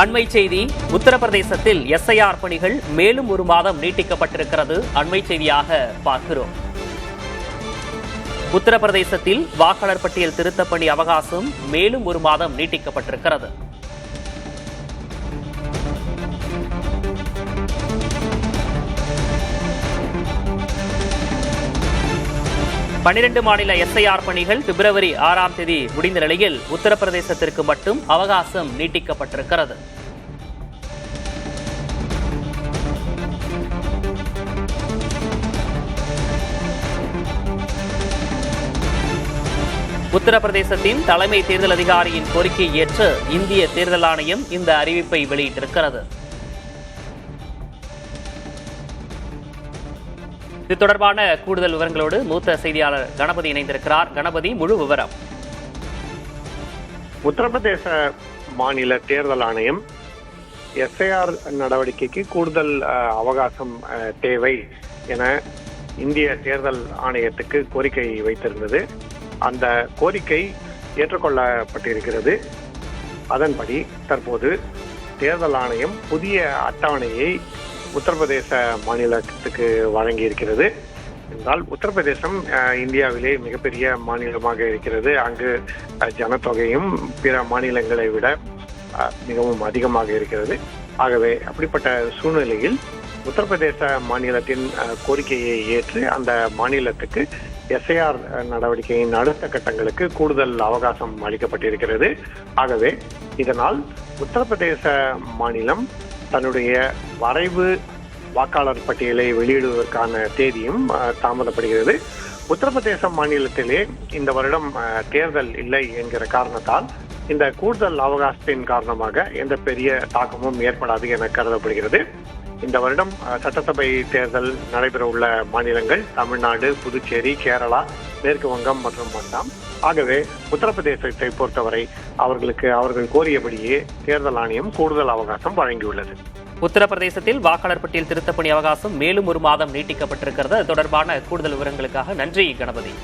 அண்மை செய்தி. உத்தரப்பிரதேசத்தில் எஸ்ஐஆர் பணிகள் மேலும் ஒரு மாதம் நீட்டிக்கப்பட்டிருக்கிறது. அண்மை செய்தியாக பார்க்கிறோம். உத்தரப்பிரதேசத்தில் வாக்காளர் பட்டியல் திருத்தப் பணி அவகாசம் மேலும் ஒரு மாதம் நீட்டிக்கப்பட்டிருக்கிறது. பன்னிரண்டு மாநில எஸ்ஐஆர் பணிகள் பிப்ரவரி 6ஆம் தேதி முடிந்த நிலையில் உத்தரப்பிரதேசத்திற்கு மட்டும் அவகாசம் நீட்டிக்கப்பட்டிருக்கிறது. உத்தரப்பிரதேசத்தின் தலைமை தேர்தல் அதிகாரியின் கோரிக்கையை ஏற்று இந்திய தேர்தல் ஆணையம் இந்த அறிவிப்பை வெளியிட்டிருக்கிறது. இது தொடர்பான கூடுதல் விவரங்களோடு மூத்த செய்தியாளர் கணபதி இணைந்திருக்கிறார். கணபதி, முழு விவரம். உத்தரப்பிரதேச மாநில தேர்தல் ஆணையம் எஸ்ஐஆர் நடவடிக்கைக்கு கூடுதல் அவகாசம் தேவை என இந்திய தேர்தல் ஆணையத்துக்கு கோரிக்கை வைத்திருந்தது. அந்த கோரிக்கை ஏற்றுக்கொள்ளப்பட்டிருக்கிறது. அதன்படி தற்போது தேர்தல் ஆணையம் புதிய அட்டவணையை உத்தரப்பிரதேச மாநிலத்துக்கு வழங்கி இருக்கிறது. என்றால் உத்தரப்பிரதேசம் இந்தியாவிலே மிகப்பெரிய மாநிலமாக இருக்கிறது. அங்கு ஜனத்தொகையும் பிற மாநிலங்களை விட மிகவும் அதிகமாக இருக்கிறது. ஆகவே அப்படிப்பட்ட சூழ்நிலையில் உத்தரப்பிரதேச மாநிலத்தின் கோரிக்கையை ஏற்று அந்த மாநிலத்துக்கு எஸ்ஐஆர் நடவடிக்கையின் அடுத்த கட்டங்களுக்கு கூடுதல் அவகாசம் அளிக்கப்பட்டிருக்கிறது. ஆகவே இதனால் உத்தரப்பிரதேச மாநிலம் தன்னுடைய வரைவு வாக்காளர் பட்டியலை வெளியிடுவதற்கான தேதியும் தாமதப்படுகிறது. உத்தரப்பிரதேச மாநிலத்திலே இந்த வருடம் தேர்தல் இல்லை என்கிற காரணத்தால் இந்த கூடுதல் அவகாசத்தின் காரணமாக எந்த பெரிய தாக்கமும் ஏற்படாது என கருதப்படுகிறது. இந்த வருடம் சட்டசபை தேர்தல் நடைபெற உள்ள மாநிலங்கள் தமிழ்நாடு, புதுச்சேரி, கேரளா, மேற்கு வங்கம் மற்றும் அஸ்ஸாம். ஆகவே உத்தரப்பிரதேசத்தை பொறுத்தவரை அவர்கள் கோரியபடியே தேர்தல் ஆணையம் கூடுதல் அவகாசம் வழங்கியுள்ளது. உத்தரப்பிரதேசத்தில் வாக்காளர் பட்டியல் திருத்தப் பணி அவகாசம் மேலும் ஒரு மாதம் நீட்டிக்கப்பட்டிருக்கிறது. அது தொடர்பான கூடுதல் விவரங்களுக்காக நன்றி கணபதி.